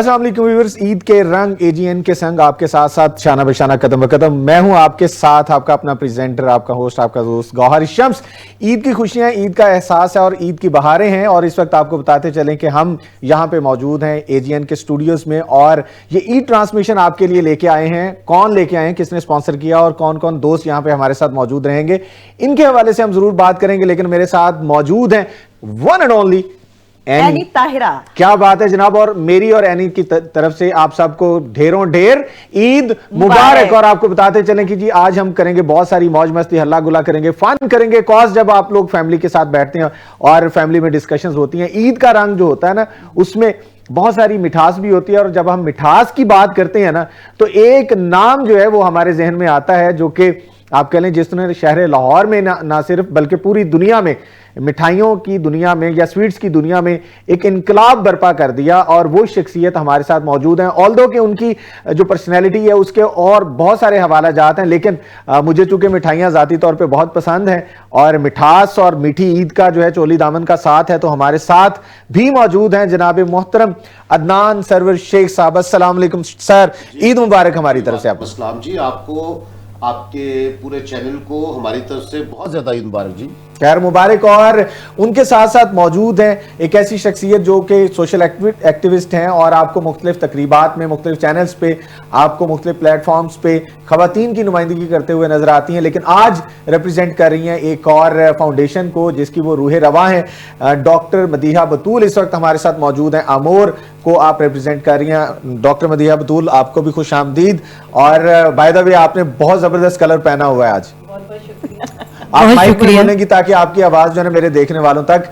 अस्सलाम वालेकुम व्यूअर्स, ईद के रंग एजीएन के संग आपके साथ साथ शाना बशाना कदम ब कदम मैं हूं आपके साथ, आपका अपना प्रेजेंटर, आपका होस्ट, आपका दोस्त गौहर शम्स। ईद की खुशियां, ईद का एहसास है और ईद की बहारें हैं। और इस वक्त आपको बताते चलें कि हम यहां पे मौजूद हैं एजीएन के स्टूडियोज में और ये ईद ट्रांसमिशन आपके लिए लेके आए हैं। कौन लेके आए हैं, किसने स्पॉन्सर किया और कौन कौन दोस्त यहाँ पे हमारे साथ मौजूद रहेंगे, इनके हवाले से हम जरूर बात करेंगे। लेकिन मेरे साथ मौजूद हैं one and only any Tahira. क्या बात है जनाब। और मेरी और एनी की तरफ से आप सबको ढेरों ढेर ईद मुबारक। और आपको बताते चलें कि जी आज हम करेंगे बहुत सारी मौज मस्ती, हल्ला गुला करेंगे, फन करेंगे। कॉज जब आप लोग फैमिली के साथ बैठते हैं और फैमिली में डिस्कशंस होती हैं, ईद का रंग जो होता है ना, उसमें बहुत सारी मिठास भी होती है। और जब हम मिठास की बात करते हैं ना, तो एक नाम जो है वो हमारे जहन में आता है, जो कि आप कह लें जिसने शहर लाहौर में ना सिर्फ बल्कि पूरी दुनिया में, मिठाइयों की दुनिया में या स्वीट्स की दुनिया में एक इनकलाब बर्पा कर दिया। और वो शख्सियत हमारे साथ मौजूद हैं। ऑल्दो कि उनकी जो पर्सनैलिटी है उसके और बहुत सारे हवाला जात हैं, लेकिन मुझे चूंकि मिठाइयाँ ज़ाती तौर पे बहुत पसंद हैं और मिठास और मीठी ईद का जो है चोली दामन का साथ है, तो हमारे साथ भी मौजूद हैं जनाब मोहतरम अदनान सरवर शेख साहब। अस्सलाम वालेकुम सर, ईद मुबारक हमारी तरफ से आपको। अस्सलाम जी, आपको, आपके पूरे चैनल को हमारी तरफ से बहुत ज्यादा ईद मुबारक जी। खैर मुबारक। और उनके साथ साथ मौजूद हैं एक ऐसी शख्सियत जो कि सोशल एक्टिविस्ट हैं और आपको मुख्तलिफ तकरीबात में, मुख्तलिफ चैनल्स पे, आपको मुख्तलिफ प्लेटफॉर्म्स पे खवातीन की नुमाइंदगी करते हुए नजर आती हैं। लेकिन आज रिप्रेजेंट कर रही हैं एक और फाउंडेशन को जिसकी वो रूह रवा हैं। डॉक्टर मदीहा बतूल इस वक्त हमारे साथ मौजूद हैं। आमोर को आप रिप्रेजेंट कर रही हैं। डॉक्टर मदीहा बतूल, आपको भी खुश आमदीद। और बाय द वे आपने बहुत जबरदस्त कलर पहना हुआ है आज। आप माइक में बोलेंगी ताकि आपकी आवाज जो है मेरे देखने वालों तक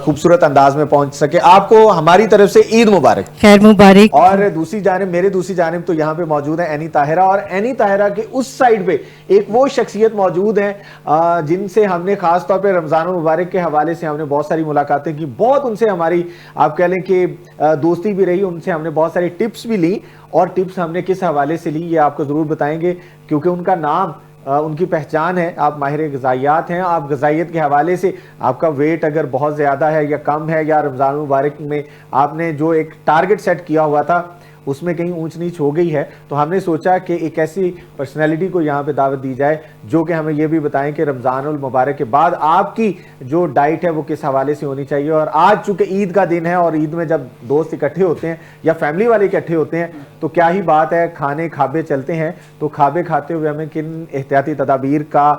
खूबसूरत अंदाज में पहुंच सके। आपको हमारी तरफ से ईद मुबारक, खैर मुबारक। और दूसरी जानिब तो यहाँ पे मौजूद है एनी ताहिरा। और एनी ताहिरा के उस साइड पे एक वो शख्सियत मौजूद है जिनसे हमने खास तौर पे रमजान मुबारक के हवाले से हमने बहुत सारी मुलाकातें की, बहुत उनसे हमारी आप कह लें कि दोस्ती भी रही, उनसे हमने बहुत सारी टिप्स भी ली। और टिप्स हमने किस हवाले से ली ये आपको जरूर बताएंगे, क्योंकि उनका नाम, उनकी पहचान है, आप माहिर ग़िज़ाइयात हैं। आप ग़िज़ाइयत के हवाले से आपका वेट अगर बहुत ज़्यादा है या कम है, या रमज़ान मुबारक में आपने जो एक टारगेट सेट किया हुआ था उसमें कहीं ऊंच नीच हो गई है, तो हमने सोचा कि एक ऐसी पर्सनैलिटी को यहाँ पे दावत दी जाए जो कि हमें ये भी बताएं कि रमज़ानुल मुबारक के बाद आपकी जो डाइट है वो किस हवाले से होनी चाहिए। और आज चूंकि ईद का दिन है और ईद में जब दोस्त इकट्ठे होते हैं या फैमिली वाले इकट्ठे होते हैं तो क्या ही बात है, खाने खाबे चलते हैं। तो खाबे खाते हुए हमें किन एहतियाती तदाबीर का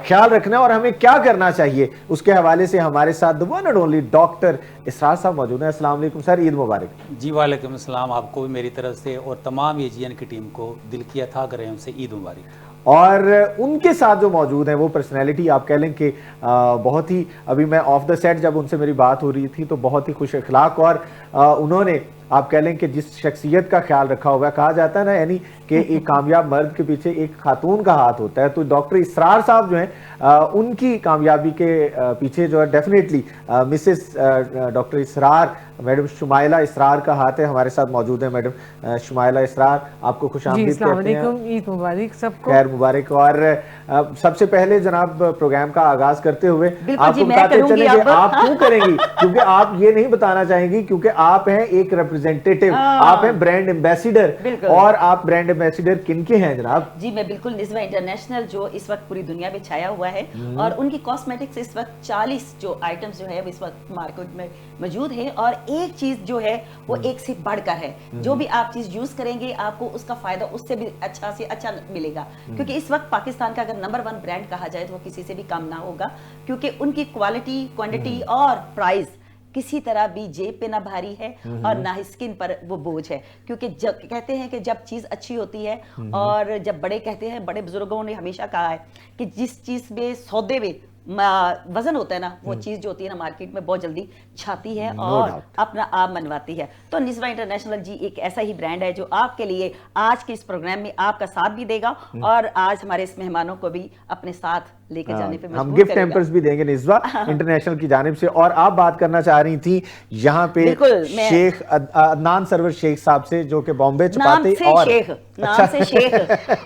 ख्याल रखना है और हमें क्या करना चाहिए, उसके हवाले से हमारे साथ the one and only doctor Israr साहब मौजूद हैं। अस्सलाम वालेकुम सर, ईद मुबारक। जी वालेकुम अस्सलाम, आपको भी मेरी तरफ से और तमाम एजीएन की टीम को दिल की अथाह रहम से ईद मुबारक। और उनके साथ जो मौजूद हैं वो पर्सनैलिटी आप कह लें कि बहुत ही, अभी मैं ऑफ द सेट जब उनसे मेरी बात हो रही थी तो बहुत ही खुश अखलाक, और उन्होंने आप कह लें कि जिस शख्सियत का ख्याल रखा हुआ है, कहा जाता है ना यानी कि एक कामयाब मर्द के पीछे एक खातून का हाथ होता है, तो डॉक्टर इसरार साहब जो हैं उनकी कामयाबी के पीछे जो है डेफिनेटली मिसेस डॉक्टर इसरार मैडम शुमाइला इसरार का हाथ है। हमारे साथ मौजूद है मैडम शुमाइला इसरार, आपको खुश आमदीद कहते हैं। ईद मुबारक सबको। खैर मुबारक। और सबसे पहले जनाब प्रोग्राम का आगाज करते हुए आपको बताते चले कि आप क्यों करेंगी, क्योंकि आप ये नहीं बताना चाहेंगी, क्योंकि आप हैं एक रिप्रेजेंटेटिव, आप हैं ब्रांड एम्बेसिडर। और आप ब्रांड एम्बेसिडर किन के हैं जनाब? जी मैं बिल्कुल निज़्वा इंटरनेशनल जो इस वक्त पूरी दुनिया में छाया हुआ है, और उनकी कॉस्मेटिक्स इस वक्त 40 जो आइटम्स जो है इस वक्त मार्केट में मौजूद है। और एक चीज जो है वो एक से बढ़कर है, जो भी आप चीज यूज करेंगे आपको उसका फायदा उससे भी अच्छा से अच्छा मिलेगा। क्योंकि इस वक्त पाकिस्तान का अगर नंबर 1 ब्रांड कहा जाए तो वो किसी से भी कम ना होगा, क्योंकि उनकी क्वालिटी, क्वांटिटी और प्राइस किसी तरह भी जेब पे ना भारी है और ना ही स्किन पर वो बोझ है। क्योंकि जब कहते हैं कि जब चीज अच्छी होती है, और जब बड़े कहते हैं, बड़े बुजुर्गों ने हमेशा कहा है कि जिस चीज में सौदे में वजन होता है ना, वो चीज जो होती है ना मार्केट में बहुत जल्दी छाती है और अपना आप मनवाती है। तो निज़्वा इंटरनेशनल जी एक ऐसा ही ब्रांड है जो आपके लिए आज के इस प्रोग्राम में आपका साथ भी देगा और आज हमारे इस मेहमानों को भी अपने साथ لے کے جانے پہ ہم مجبور گفٹ کرے گا۔ ہیمپرز بھی دیں گے نسبہ انٹرنیشنل کی جانب سے. اور آپ بات کرنا چاہ رہی تھی یہاں پہ بالکل، میں- شیخ عدنان سرور شیخ صاحب سے جو کہ بامبے نام چپاتے سے اور شیخ، نام سے شیخ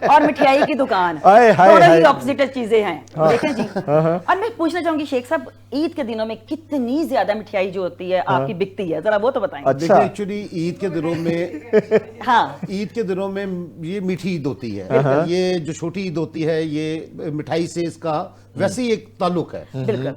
اور مٹھائی کی دکان، ہائے ہائے تھوڑا ہی ہائے. اپوزٹ چیزیں ہیں دیکھیں جی. اور میں پوچھنا چاہوں گی شیخ صاحب عید کے دنوں میں کتنی زیادہ مٹھائی جو ہوتی ہے آپ کی بکتی ہے، ذرا وہ تو بتائیں. دیکھیں ایکچولی عید کے دنوں میں ہاں عید کے دنوں میں یہ میٹھی عید ہوتی ہے، یہ جو چھوٹی عید ہوتی ہے یہ مٹھائی سے اس کا ویسے ہی ایک تعلق ہے.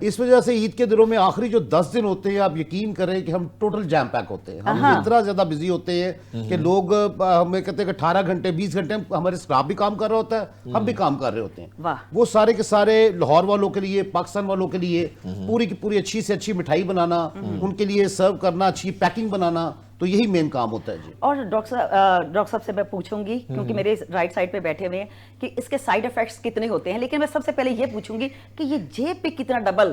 اس وجہ سے عید کے دنوں میں آخری جو 10 دن ہوتے ہیں آپ یقین کریں کہ ہم ٹوٹل جیم پیک ہوتے ہیں. ہم اتنا زیادہ بزی ہوتے ہیں کہ لوگ ہمیں کہتے ہیں کہ 18 گھنٹے 20 گھنٹے ہمارے اسٹاف بھی کام کر رہا ہوتا ہے، ہم بھی کام کر رہے ہوتے ہیں. واہ. وہ سارے کے سارے لاہور والوں کے لیے، پاکستان والوں کے لیے پوری کی پوری اچھی سے اچھی مٹھائی بنانا، ان کے لیے سرو کرنا، اچھی پیکنگ بنانا، تو یہی مین کام ہوتا ہے. جی اور ڈاکٹر صاحب سے میں پوچھوں گی کیونکہ میرے رائٹ سائڈ پہ بیٹھے ہوئے ہیں کہ اس کے سائیڈ ایفیکٹس کتنے ہوتے ہیں، لیکن میں سب سے پہلے یہ پوچھوں گی کہ یہ جیب پہ کتنا ڈبل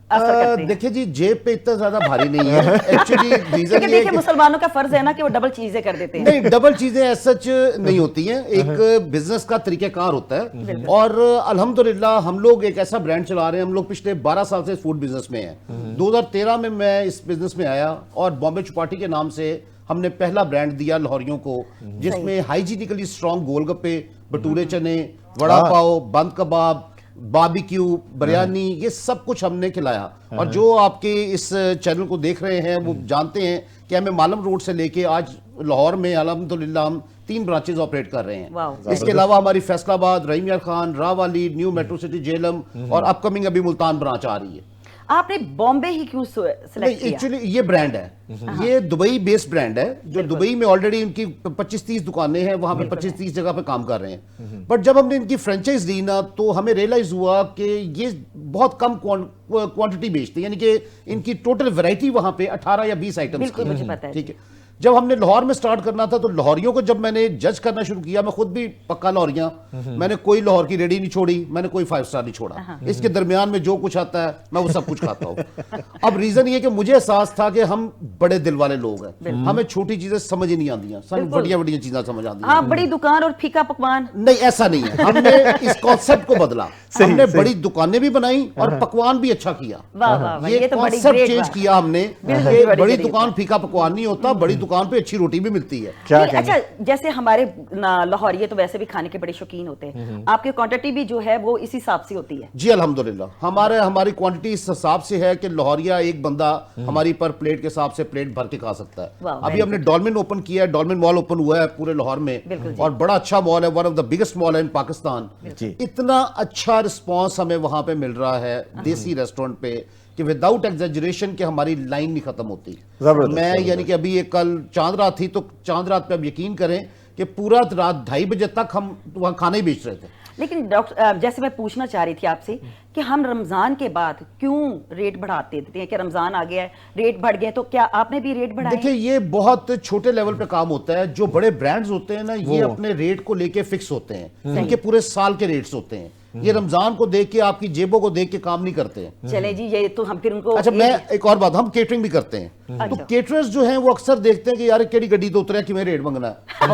اثر کرتے ہیں. دیکھیں جی جیب پہ اتنا زیادہ بھاری نہیں ہے ایکچولی. ریزن کیونکہ دیکھیں مسلمانوں کا فرض ہے نا کہ وہ ڈبل چیزیں کر دیتے ہیں. نہیں ڈبل چیزیں ایز سچ نہیں ہوتی ہیں، ایک بزنس کا طریقہ کار ہوتا ہے. اور الحمدللہ ہم لوگ ایک ایسا برانڈ چلا رہے ہیں، ہم لوگ پچھلے 12 سال سے فوڈ بزنس میں ہیں. 2013 میں اس بزنس میں آیا اور بامبے چپاٹی کے نام سے ہم نے پہلا برانڈ دیا لاہوریوں کو، جس میں ہائیجینیکلی اسٹرانگ گول گپے، بٹورے چنے، وڑا پاؤ، بند کباب، باربیکیو، بریانی، یہ سب کچھ ہم نے کھلایا. اور جو آپ کے اس چینل کو دیکھ رہے ہیں وہ جانتے ہیں کہ ہمیں مالم روڈ سے لے کے آج لاہور میں الحمدللہ ہم 3 برانچز آپریٹ کر رہے ہیں. واو. اس کے علاوہ ہماری فیصل آباد، رحیم یار خان، راہ والی، نیو میٹرو سٹی جیلم اور اپ کمنگ ابھی ملتان برانچ آ رہی ہے. آپ نے بامبے ہی کیوں سلیکٹ کیا؟ ایکچولی یہ برانڈ ہے، یہ دبئی بیسڈ برانڈ ہے جو دبئی میں آلریڈی ان کی 25-30 دکانیں ہیں، وہاں پہ 25-30 جگہ پہ کام کر رہے ہیں. بٹ جب ہم نے ان کی فرینچائز لی نا تو ہمیں ریئلائز ہوا کہ یہ بہت کم کوانٹٹی بیچتے ہیں، یعنی کہ ان کی ٹوٹل ویرائٹی وہاں پہ 18 یا 20 آئٹمز بالکل مجھے پتا ہے. ٹھیک ہے. جب ہم نے لاہور میں سٹارٹ کرنا تھا تو لاہوریوں کو جب میں نے جج کرنا شروع کیا، میں خود بھی پکا لاہوریاں، میں نے کوئی لاہور کی ریڈی نہیں چھوڑی، میں نے کوئی 5 سٹار نہیں چھوڑا. اس کے درمیان میں جو کچھ آتا ہے میں وہ سب کچھ کھاتا ہوں. اب ریزن یہ کہ مجھے احساس تھا کہ ہم بڑے دل والے لوگ ہیں، ہمیں چھوٹی چیزیں سمجھ ہی نہیں آندیاں، سن بڑی بڑی چیزیں سمجھ آتی ہیں. ہاں بڑی دکان اور پھیکا پکوان نہیں ایسا نہیں ہے، ہم نے اس کانسیپٹ کو بدلا. ہم نے بڑی دکانیں بھی بنائی اور پکوان بھی اچھا کیا. واہ واہ واہ، یہ تو بڑی کانسیپٹ گریٹ چینج بات. کیا ہم نے بالکل کہ بڑی بڑی گریٹ دکان پھیکا پکوان نہیں ہوتا، بڑی دکان پہ اچھی روٹی بھی ملتی ہے. اچھا جیسے ہمارے لاہوریے تو ویسے بھی کھانے کے بڑے شوقین ہوتے ہیں، آپ کی کوانٹٹی بھی جو ہے وہ اسی حساب سے ہوتی ہے؟ جی الحمدللہ ہماری کوانٹٹی اس حساب سے ہے کہ لاہوریا ایک بندہ ہماری پر پلیٹ کے حساب سے پلیٹ بھر کے کھا سکتا ہے. ابھی ہم نے ڈولمن اوپن کیا ہے، ڈولمن مال اوپن ہوا ہے پورے لاہور میں، اور بڑا اچھا مال ہے، ون آف دا بگیسٹ مال ہے ان پاکستان. اتنا اچھا رسپانس ہمیں وہاں پہ مل رہا ہے دیسی ریسٹورنٹ پہ کہ وداؤٹ ایگزیجریشن کہ ہماری لائن نہیں ختم ہوتی. میں یعنی کہ ابھی ایک کل چاند رات تھی تو چاند رات پہ اب یقین کریں کہ پورا رات 2:30 بجے تک ہم وہاں کھانا ہی بیچ رہے تھے. لیکن ڈاکٹر جیسے میں پوچھنا چاہ رہی تھی آپ سے کہ ہم رمضان کے بعد کیوں ریٹ بڑھاتے دیتے ہیں کہ رمضان آ گیا ہے ریٹ بڑھ گئے، تو کیا آپ نے بھی ریٹ بڑھائے؟ دیکھیں یہ بہت چھوٹے لیول پہ کام ہوتا ہے. جو بڑے برانڈز ہوتے ہیں نا یہ اپنے ریٹ کو لے کے فکس ہوتے ہیں، ان کے پورے سال کے ریٹس ہوتے ہیں. یہ رمضان کو دیکھ کے آپ کی جیبوں کو دیکھ کے کام نہیں کرتے ہیں. چلیں جی یہ تو ہم پھر ان کو اچھا میں ایک اور بات، ہم کیٹرنگ بھی کرتے ہیں تو کیٹررز جو ہیں وہ اکثر دیکھتے ہیں کہ یار کیڑی گڈی تو اترے کیویں ریٹ منگنا ہے.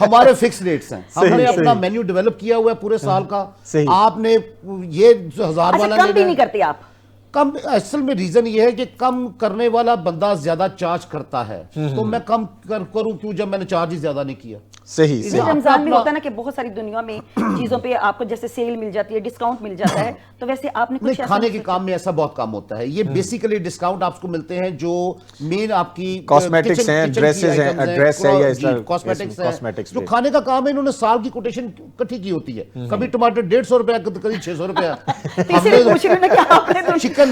ہمارے فکس ریٹس ہیں. ہم نے اپنا مینیو ڈیولپ کیا ہوا ہے پورے سال کا. آپ نے یہ 1000 والا کم بھی نہیں کرتے آپ؟ کم اصل میں ریزن یہ ہے کہ کم کرنے والا بندہ زیادہ چارج کرتا ہے، تو میں کم کروں کیوں جب میں نے چارج ہی زیادہ نہیں کیا. صحیح. رمضان میں ہوتا ہے نا کہ بہت ساری دنیا میں چیزوں پہ آپ کو جیسے سیل مل جاتی ہے، ڈسکاؤنٹ مل جاتا ہے، تو ویسے آپ نے کچھ کھانے کے کام میں ایسا بہت کام ہوتا ہے. یہ بیسیکلی ڈسکاؤنٹ آپ کو ملتے ہیں جو مین آپ کی کاسمیٹکس ہیں، ڈریسز ہیں، ایڈریس ہے یا اس طرح کاسمیٹکس جو کھانے کا کام ہے. انہوں نے سال کی کوٹیشن اکٹھی کی ہوتی ہے. کبھی ٹماٹر 150 روپے، کبھی 600 روپے.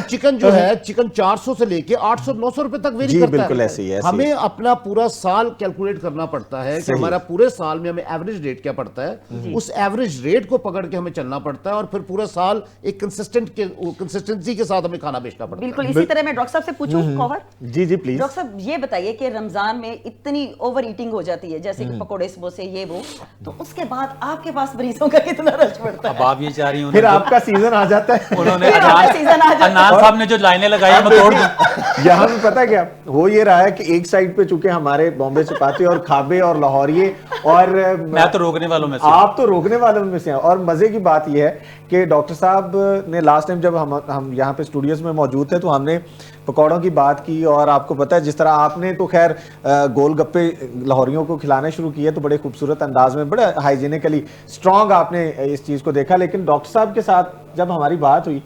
چکن جو ہے چکن 400 سے لے کے 800-900 روپے تک ویری کرتا ہے. ہمیں اپنا پورا سال کیلکولیٹ کرنا پڑتا ہے کہ ہمارا پورے سال میں ہمیں ایوریج ریٹ کیا پڑتا ہے. اس ایوریج ریٹ کو پکڑ کے ہمیں چلنا پڑتا ہے اور پھر پورا سال ایک کنسسٹنسی کے ساتھ ہمیں کھانا بیچنا پڑتا ہے. بالکل. اسی طرح میں ڈاکٹر صاحب سے پوچھوں کوہر؟ جی پلیز. ڈاکٹر صاحب یہ بتائیے کہ رمضان میں اتنی اوور ایٹنگ ہو جاتی ہے جیسے کہ پکوڑے سموسے یہ وہ، تو اس کے بعد آپ کے پاس مریضوں کا کتنا رش پڑتا ہے؟ اب آپ یہ چاہ رہی ہوں پھر آپ کا سیزن آ جاتا ہے. انہوں نے سیزن آ جاتا عدنان صاحب نے جو لائنیں لگائی میں توڑ دوں. یہاں میں پتا کیا ہو یہ رہا ہے کہ ایک سائڈ پہ چونکہ ہمارے بامبے چپاتے اور کھابے اور لاہوریے اور میں تو روکنے والوں میں سے آپ تو روکنے والوں میں سے ہیں. اور مزے کی بات یہ ہے کہ ڈاکٹر صاحب نے لاسٹ ٹائم جب ہم یہاں پہ اسٹوڈیوز میں موجود تھے تو ہم نے پکوڑوں کی بات کی, اور آپ کو پتہ ہے جس طرح آپ نے تو خیر گول گپے لاہوریوں کو کھلانا شروع کیے تو بڑے خوبصورت انداز میں, بڑے ہائیجینکلی اسٹرانگ آپ نے اس چیز کو دیکھا. لیکن ڈاکٹر صاحب کے ساتھ جب ہماری بات ہوئی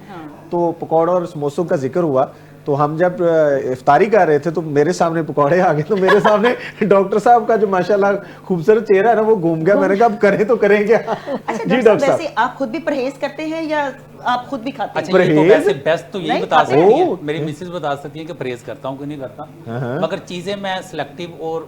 تو پکوڑوں اور سموسوں کا ذکر ہوا, تو ہم جب افطاری کر رہے تھے تو میرے سامنے پکوڑے آ گئے, تو میرے سامنے ڈاکٹر صاحب کا جو ماشاءاللہ خوبصورت چہرہ ہے نا وہ گھوم گیا. میں نے کہا اب کریں تو کریں کیا. جی ڈاکٹر صاحب, ویسے آپ خود بھی پرہیز کرتے ہیں یا آپ خود بھی کھاتے ہیں؟ اچھا یہ تو ویسے بیسٹ تو یہی بتا سکتی ہیں, اوہ. میری مسز بتا سکتی ہیں کہ پرہیز کرتا ہوں کہ نہیں کرتا, مگر چیزیں میں سلیکٹیو اور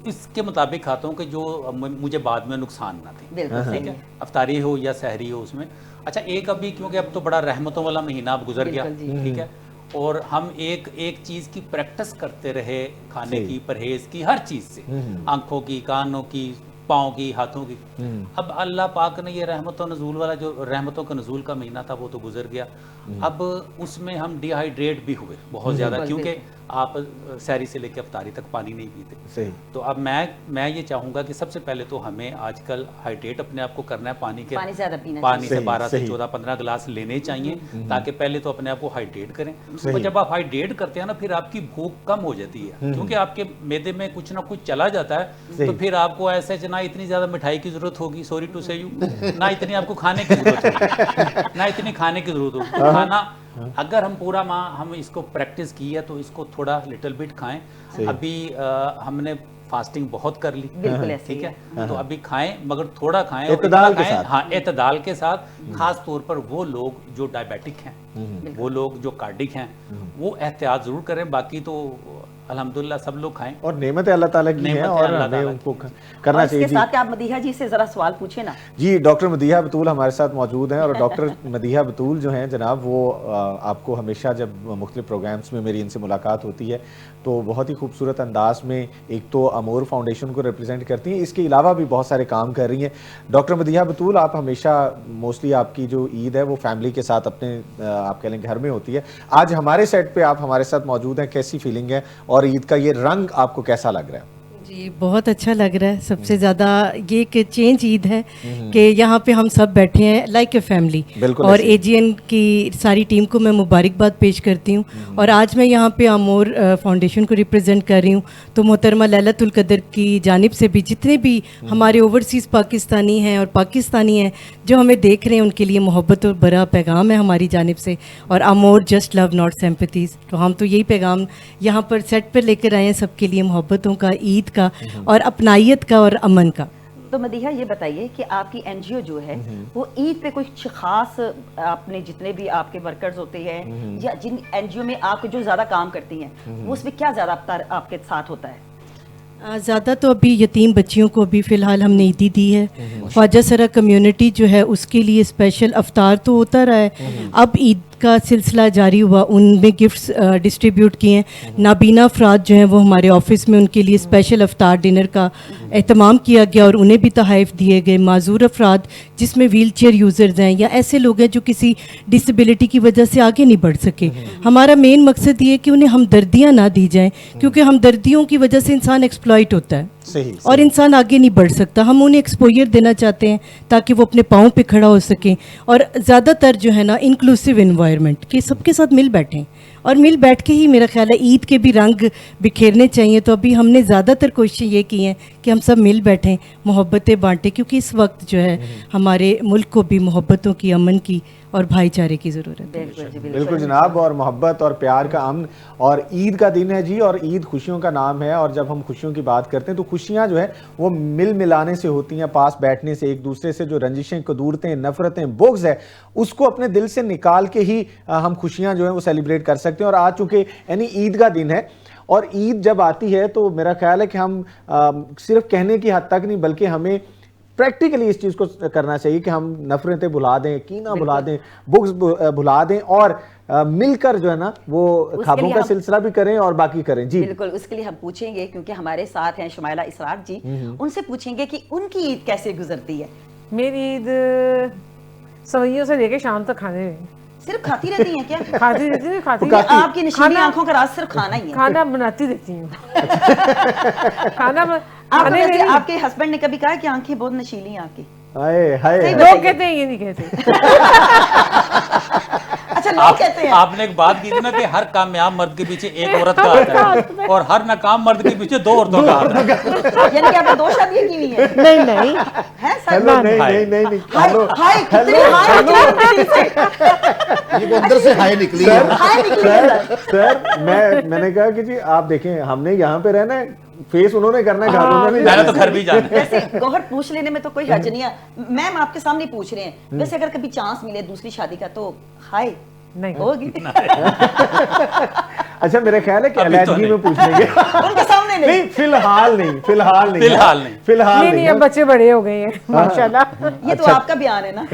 اس کے مطابق کھاتا ہوں کہ جو مجھے بعد میں نقصان نہ دے. بالکل ٹھیک ہے, افطاری ہو یا سحری ہو اس میں. اچھا ایک ابھی کیونکہ اب تو بڑا رحمتوں والا مہینہ اب گزر گیا, ٹھیک ہے, اور ہم ایک چیز کی پریکٹس کرتے رہے, کھانے کی, پرہیز کی, ہر چیز سے, آنکھوں کی, کانوں کی, پاؤں کی, ہاتھوں کی. اب اللہ پاک نے یہ رحمت و نزول والا جو رحمتوں کا نزول کا مہینہ تھا وہ تو گزر گیا. اب اس میں ہم ڈی ہائیڈریٹ بھی ہوئے بہت زیادہ, کیونکہ آپ سحری سے لے کے افطاری تک پانی نہیں پیتے. تو اب میں یہ چاہوں گا کہ سب سے پہلے تو ہمیں آج کل ہائیڈریٹ اپنے آپ کو کرنا ہے, پانی زیادہ پینا, پانی سے 12 سے 14-15 گلاس لینے چاہیے, تاکہ پہلے تو اپنے آپ کو ہائیڈریٹ کریں. اور جب آپ ہائیڈریٹ کرتے ہیں نا پھر آپ کی بھوک کم ہو جاتی ہے, کیونکہ آپ کے معدے میں کچھ نہ کچھ چلا جاتا ہے, تو پھر آپ کو ایسے نہ اتنی زیادہ مٹھائی کی ضرورت ہوگی, سوری ٹو سے یو, نہ اتنی آپ کو کھانے کی ضرورت ہوگی, نہ اتنی کھانے کی ضرورت ہوگی. کھانا اگر ہم پورا ماہ ہم اس کو پریکٹس کی ہے تو اس کو تھوڑا لٹل بٹ کھائیں. ابھی ہم نے فاسٹنگ بہت کر لی, ٹھیک ہے, تو ابھی کھائیں مگر تھوڑا کھائیں, اعتدال کے ساتھ. ہاں اعتدال کے ساتھ, خاص طور پر وہ لوگ جو ڈائبیٹک ہیں, وہ لوگ جو کارڈک ہیں, وہ احتیاط ضرور کریں. باقی تو الحمدللہ سب لوگ کھائیں, اور نعمت اللہ تعالیٰ کی ہے اور ہمیں ان کو کرنا چاہیے. اس کے ساتھ آپ مدیحہ جی سے ذرا سوال پوچھیں نا. جی ڈاکٹر مدیحہ بطول ہمارے ساتھ موجود ہیں, اور ڈاکٹر مدیحہ بطول جو ہیں جناب وہ آپ کو ہمیشہ جب مختلف پروگرامز میں میری ان سے ملاقات ہوتی ہے تو بہت ہی خوبصورت انداز میں ایک تو امور فاؤنڈیشن کو ریپرزینٹ کرتی ہیں, اس کے علاوہ بھی بہت سارے کام کر رہی ہیں. ڈاکٹر مدیحہ بطول, آپ ہمیشہ موسٹلی آپ کی جو عید ہے وہ فیملی کے ساتھ اپنے آپ کہہ لیں گھر میں ہوتی ہے. آج ہمارے سیٹ پہ آپ ہمارے ساتھ موجود ہیں, کیسی فیلنگ ہے اور عید کا یہ رنگ آپ کو کیسا لگ رہا ہے؟ جی بہت اچھا لگ رہا ہے. سب سے زیادہ یہ کہ چینج عید ہے کہ یہاں پہ ہم سب بیٹھے ہیں لائک اے فیملی, اور اے جی این کی ساری ٹیم کو میں مبارکباد پیش کرتی ہوں. اور آج میں یہاں پہ امور فاؤنڈیشن کو ریپرزینٹ کر رہی ہوں, تو محترمہ لیلۃ القدر کی جانب سے بھی جتنے بھی ہمارے اوورسیز پاکستانی ہیں اور پاکستانی ہیں جو ہمیں دیکھ رہے ہیں ان کے لیے محبت اور بڑا پیغام ہے ہماری جانب سے, اور امور جسٹ لو ناٹ سمپتھیز. تو ہم تو یہی پیغام یہاں پر سیٹ پر لے کر آئے ہیں سب کے لیے محبتوں کا, عید کا اور اپنائیت کا اور امن کا. تو مدیحہ یہ بتائیے کہ آپ کی این جی او جو ہے وہ عید پہ کوئی خاص, آپ نے جتنے بھی آپ کے ورکرز ہوتے ہیں یا جن این جی او میں آپ جو زیادہ کام کرتی ہیں وہ اس میں کیا زیادہ آپ کے ساتھ ہوتا ہے؟ زیادہ تو ابھی یتیم بچیوں کو ابھی فی الحال ہم نے عیدی دی ہے. خواجہ سرا کمیونٹی جو ہے اس کے لیے اسپیشل افطار تو ہوتا رہا ہے, اب عید کا سلسلہ جاری ہوا, ان میں گفٹس ڈسٹریبیوٹ کیے ہیں. نابینا افراد جو ہیں وہ ہمارے آفس میں ان کے لیے اسپیشل افطار ڈنر کا اہتمام کیا گیا اور انہیں بھی تحائف دیے گئے. معذور افراد جس میں ویل چیئر یوزرز ہیں یا ایسے لوگ ہیں جو کسی ڈسیبلٹی کی وجہ سے آگے نہیں بڑھ سکے, ہمارا مین مقصد یہ ہے کہ انہیں ہمدردیاں نہ دی جائیں, کیونکہ ہمدردیوں کی وجہ سے انسان ایکسپلائٹ ہوتا ہے اور انسان آگے نہیں بڑھ سکتا. ہم انہیں ایکسپوئر دینا چاہتے ہیں تاکہ وہ اپنے پاؤں پہ کھڑا ہو سکیں, اور زیادہ تر جو ہے نا انکلوسیو انوائرمنٹ کہ سب کے ساتھ مل بیٹھیں, اور مل بیٹھ کے ہی میرا خیال ہے عید کے بھی رنگ بکھیرنے چاہیے. تو ابھی ہم نے زیادہ تر کوششیں یہ کی ہیں کہ ہم سب مل بیٹھیں, محبتیں بانٹیں, کیونکہ اس وقت جو ہے ہمارے ملک کو بھی محبتوں کی, امن کی اور بھائی چارے کی ضرورت ہے. بالکل جناب, اور محبت اور پیار کا امن, اور عید کا دن ہے جی, اور عید خوشیوں کا نام ہے. اور جب ہم خوشیوں کی بات کرتے ہیں تو خوشیاں جو ہے وہ مل ملانے سے ہوتی ہیں, پاس بیٹھنے سے, ایک دوسرے سے جو رنجشیں, قدورتیں, نفرتیں, بغض ہے اس کو اپنے دل سے نکال کے ہی ہم خوشیاں جو ہیں وہ سیلیبریٹ کر سکتے ہیں. اور آج چونکہ یعنی عید کا دن ہے, اور عید جب آتی ہے تو میرا خیال ہے کہ ہم صرف کہنے کی حد تک نہیں بلکہ ہمیں پریکٹیکلی اس چیز کو کرنا چاہیے کہ ہم نفرتیں بھلا دیں, کینہ بھلا دیں, بغض بھلا دیں, اور مل کر جو ہے نا وہ خوابوں کا سلسلہ بھی کریں اور باقی کریں. جی بالکل, اس کے لیے ہم پوچھیں گے کیونکہ ہمارے ساتھ ہیں شمائلہ اسراق جی, ان سے پوچھیں گے کہ ان کی عید کیسے گزرتی ہے. میری عید سوئیوں سے لے کے شام تک کھانے میں. सिर्फ खाती रहती हैं क्या? खाती रहती है, खाती ये आपकी नशीली आंखों का राज सिर्फ खाना ही है। खाना बनाती रहती हूँ। खाना आपको वैसे आपके हस्बैंड ने कभी कहा कि आंखें बहुत नशीली हैं आपकी? हाय हाय लोग कहते हैं, ये नहीं कहते। अच्छा, लोग कहते हैं। आपने एक बात की थी ना कि हर कामयाब मर्द के पीछे एक औरत का हाथ है और हर नाकाम मर्द के पीछे 2 औरतों का हाथ है। यानी कि आपने 2 शादियां की हुई हैं? नहीं नहीं, हैं सर? हेलो नहीं हाय। नहीं नहीं नहीं हाय हेलो हाय, कितनी हाय निकली से। ये वो अंदर से हाय निकली है। हाय निकली है। सर मैंने कहा कि जी आप देखें हमने यहाँ पे रहना है, फेस उन्होंने करना है, घर उन्होंने मैंने जाना तो है। घर भी जाना है। वैसे गौहर पूछ लेने में तो कोई हर्ज नहीं है। मैम आपके सामने पूछ रहे हैं, वैसे अगर कभी चांस मिले दूसरी शादी का तो हाय नहीं होगी? अच्छा मेरा ख्याल है कि अभी तो अलैदगी नहीं। में पूछ लेंगे। उनके सामने नहीं। नहीं फिलहाल नहीं फिलहाल नहीं फिलहाल नहीं। फिलहाल नहीं नहीं, अब बच्चे बड़े हो गए हैं माशाल्लाह। ये तो आपका बयान है ना।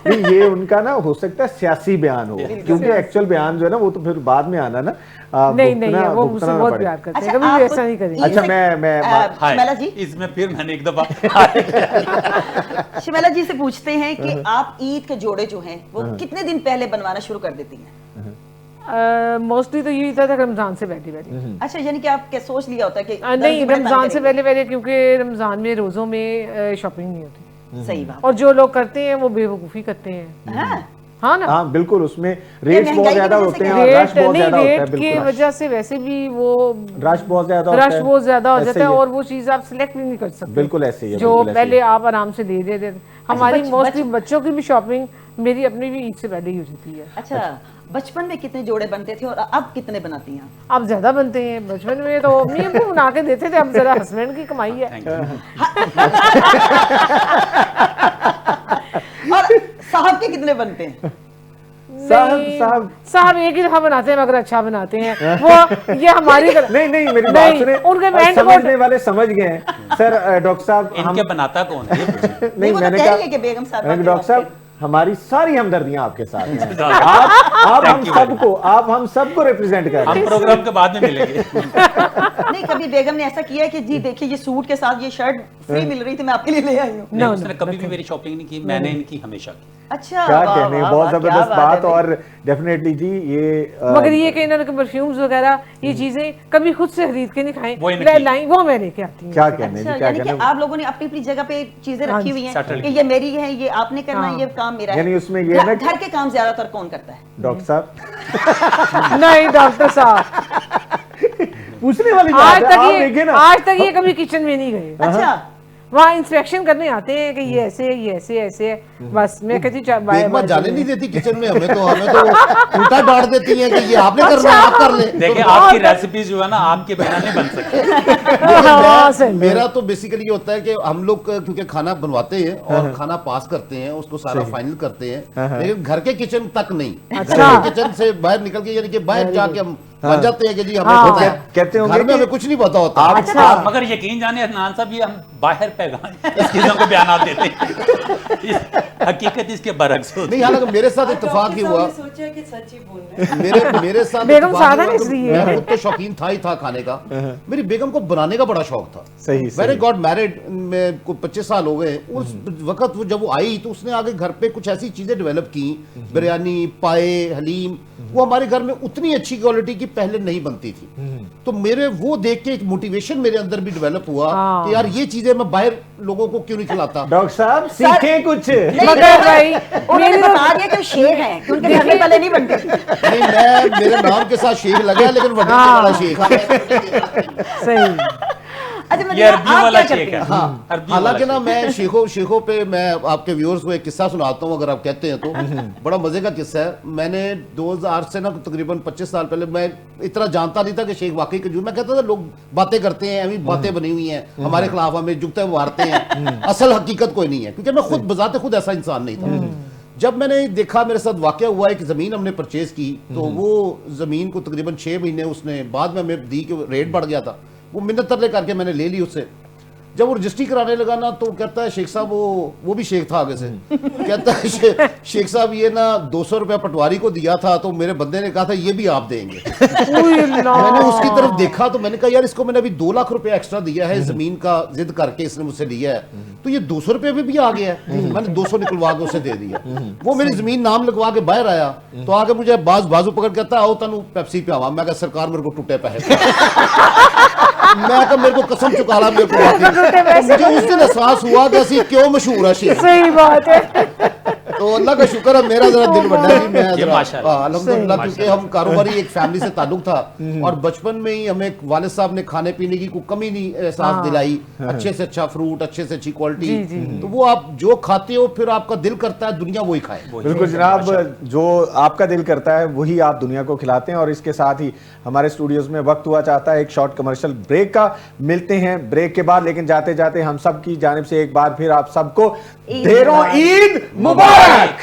नहीं ये उनका ना हो सकता है सियासी बयान हो, क्योंकि एक्चुअल बयान जो है ना वो तो फिर बाद में आना ना। नहीं नहीं, भुगतना- वो भुगतना मुझसे ना बहुत पड़े। प्यार करते हैं, अच्छा, कभी भी आप ऐसा नहीं करेंगे। अच्छा, मैं हाय। शिमला जी, इसमें फिर मैंने एक दफा शिमला जी से पूछते हैं कि आप ईद के जोड़े जो हैं वो कितने दिन पहले बनवाना शुरू कर देती हैं? मोस्टली तो यही था रमजान से पहले पहले। अच्छा, यानी कि आप क्या सोच लिया होता है कि नहीं, 10 दिन रमजान से करेंगे? पहले पहले, क्योंकि रमजान में रोजों में शॉपिंग नहीं होती, सही बात। और जो लोग करते हैं वो बेवकूफ़ी करते हैं। हाँ, हाँ ना, हाँ बिल्कुल, उसमें रेट्स महंगाई बहुत की ज्यादा वजह होते से हैं क्या? और रश रेट बहुत नहीं, ज्यादा होता है। रेट की बिल्कुल वजह से वैसे भी वो रश बहुत ज्यादा होता है। रश बहुत ज्यादा हो ऐसे जाता ही है है। और वो चीज आप सिलेक्ट नहीं कर सकते। बिल्कुल ऐसे ही है, जो बिल्कुल ऐसे ही पहले है। आप आराम से ले देते। हमारी मोस्टली बच्चों की भी शॉपिंग मेरी अपनी भी ईद से पहले ही हो जाती है। अच्छा, बचपन में कितने जोड़े बनते थे और अब कितने बनाती हैं? अब ज्यादा बनते हैं। बचपन में तो अम्मी अब्बू बना के देते थे, अब जरा हस्बैंड की कमाई है। Thank you. और साहब के कितने बनते हैं? साहब साहब एक ही दफा बनाते हैं, मगर अच्छा बनाते हैं वो। ये हमारी नहीं नहीं मेरी बात नहीं, सुने, उनके पैंट समझने वाले समझ गए हैं सर। डॉक्टर साहब इनके बनाता कौन है ये पूछिए। नहीं, वो तो मैंने कह कहा रही है कि बेगम साहब मैंने आपके कहा, डॉक्टर वास्ते। साहब हमारी सारी हमदर्दियां आपके साथ हैं। Thank you very much. आप हम सबको रिप्रेजेंट कर रहे हम हैं। प्रोग्राम के बाद में मिलेंगे। नहीं, कभी बेगम ने ऐसा किया है कि जी देखिए ये सूट के साथ ये शर्ट फ्री मिल रही थी, मैं आपके लिए ले आई हूँ? नहीं, उसने कभी भी मेरी शॉपिंग नहीं की, मैंने इनकी हमेशा की। अच्छा, क्या वाह, कहने, वाह, बहुत वाह, क्या जबरदस्त है बात। भाई। और डेफिनेटली जी ये मगर ये कि इन्होंने परफ्यूम्स वगैरह ये चीजें कभी खुद से खरीद के नहीं खाएं, वो इनकी। लाइन वो मैं लेके आती हूँ। क्या कहने जी, अच्छा, क्या यानी कि कहने। आप लोगों ने अपनी अपनी जगह पे चीजें हाँ रखी जी, हुई हैं settled कि की। ये मेरी है, ये आपने करना है, हाँ। ये काम मेरा है। यानी उसमें ये है ना कि- घर के काम ज्यादातर कौन करता है? डॉक्टर साहब नहीं डॉक्टर साहब, पूछने वाली आज बात है, आप देखिए तक ना। आज तक ये कभी किचन में नहीं गए। अच्छा, वहाँ इंस्पेक्शन करने आते हैं कि ये ऐसे है, ये ऐसे है, ऐसे है। बस मैं कहती बेगमा जाने नहीं देती किचन में, हमें तो उल्टा डांट देती हैं कि ये आपने करना है, आप कर ले। देखिए आपकी रेसिपी जो है ना आपके बिना नहीं बन सकती। हाँ, सही। मेरा तो बेसिकली ये होता है कि हम लोग क्योंकि खाना बनवाते हैं और खाना पास करते हैं, उसको सारा फाइनल करते हैं, लेकिन घर के किचन तक नहीं। अच्छा। घर के किचन से बाहर निकल के, यानी कि बाहर जाके हम बन जाते हैं कि जी हमें हाँ। पता है। कहते होंगे घर में कि- हमें कुछ नहीं पता होता। अच्छा। मगर यकीन जाने अदनान साहब, ये हम बाहर पैगाम इस चीजों के बयान देते हैं, हकीकत इसके बरक्स होती नहीं, हालांकि मेरे साथ इत्तेफाक ही हुआ, सोचा कि सच ही बोलना है। मेरे साथ बेगम इत्तेफाक सादा ही हुआ कि इसलिए। मैं खुद तो शौकीन था ही था खाने का, मेरी बेगम को बनाने का बड़ा शौक था। सही मैंने गॉट मैरिड में को 25 साल हो गए। उस वक्त वो जब वो आई तो उसने आगे घर पे कुछ ऐसी चीजें डेवलप की, बिरयानी, पाए, हलीम, वो हमारे घर में उतनी अच्छी क्वालिटी की पहले नहीं बनती थी। तो मेरे वो देख के एक मोटिवेशन मेरे अंदर भी डेवलप हुआ हाँ। कि यार ये चीजें मैं बाहर लोगों को क्यों नहीं खिलाता। डॉक्टर साहब सीखें कुछ। मगर भाई उन्होंने मेरी तो बता दिया कि वो शेर है कि उनके घर में पहले नहीं बनते। नहीं, मैं मेरे नाम के साथ शेख लगा, लेकिन वड्डे हाँ। वाला शेख। सही। अच्छा, मतलब ये अरबी आप वाला क्या शेख करते है। हैं? हाँ, अरबी हालांकि वाला ना मैं शेखों पे मैं आपके व्यूअर्स को एक किस्सा सुनाता हूँ, अगर आप कहते हैं तो। बड़ा मजे का किस्सा है। मैंने 2000 से ना तकरीबन 25 साल पहले, मैं इतना जानता नहीं था कि शेख वाकई जो, मैं कहता था लोग बातें करते हैं, अभी बातें बनी हुई हैं हमारे खिलाफ, हमें जुगते मारते हैं, असल हकीकत कोई नहीं है, क्योंकि मैं खुद बजाते खुद ऐसा इंसान नहीं था। जब मैंने देखा, मेरे साथ वाकया हुआ है कि जमीन हमने परचेज की, तो वो जमीन को तकरीबन 6 महीने उसने बाद में हमें दी कि रेट बढ़ गया था, वो मिन्नत तरले करके मैंने ले ली उससे। जब वो रजिस्ट्री कराने लगा ना तो कहता है शेख साहब वो भी शेख था आगे से कहता है शेख साहब ये ना 200 रुपया पटवारी को दिया था तो मेरे बंदे ने कहा था ये भी आप देंगे। मैंने उसकी तरफ देखा तो मैंने कहा यार इसको मैंने अभी 2 लाख रुपया एक्स्ट्रा दिया है जमीन का जिद करके इसने मुझसे लिया है तो ये 200 रुपये भी आ गया है। मैंने 200 निकलवा के उसे दे दिया। वो मेरी जमीन नाम लगवा के बाहर आया तो आके मुझे बाजू पकड़ कहता आओ तनु पेप्सी पियावा। मैं कहा सरकार मेरे को टूटे पैसे मैं कहा मेरे को कसम चुका ला मेरे को मुझे उस दिन एहसास हुआ कि ऐसी क्यों मशहूर है शेख। सही बात है। तो अल्लाह का शुक्र है मेरा जरा दिल बढ़ा जी मैं ये माशाअल्लाह। अल्हम्दुलिल्लाह क्योंकि हम कारोबारी एक फैमिली से ताल्लुक था और बचपन में ही हमें वालिद साहब ने खाने पीने की कोई कमी नहीं एहसास दिलाई। अच्छे से अच्छा फ्रूट अच्छे से अच्छी क्वालिटी तो वो आप जो खाते हो फिर आपका दिल करता है दुनिया वही खाए। बिल्कुल जनाब, जो आपका दिल करता है वही आप दुनिया को खिलाते हैं। और इसके साथ ही हमारे स्टूडियोज में वक्त हुआ चाहता है एक शॉर्ट कमर्शियल ब्रेक का। मिलते हैं ब्रेक के बाद, लेकिन जाते जाते हम सब की जानिब से एक बार फिर आप सबको ढेरों ईद मुबारक।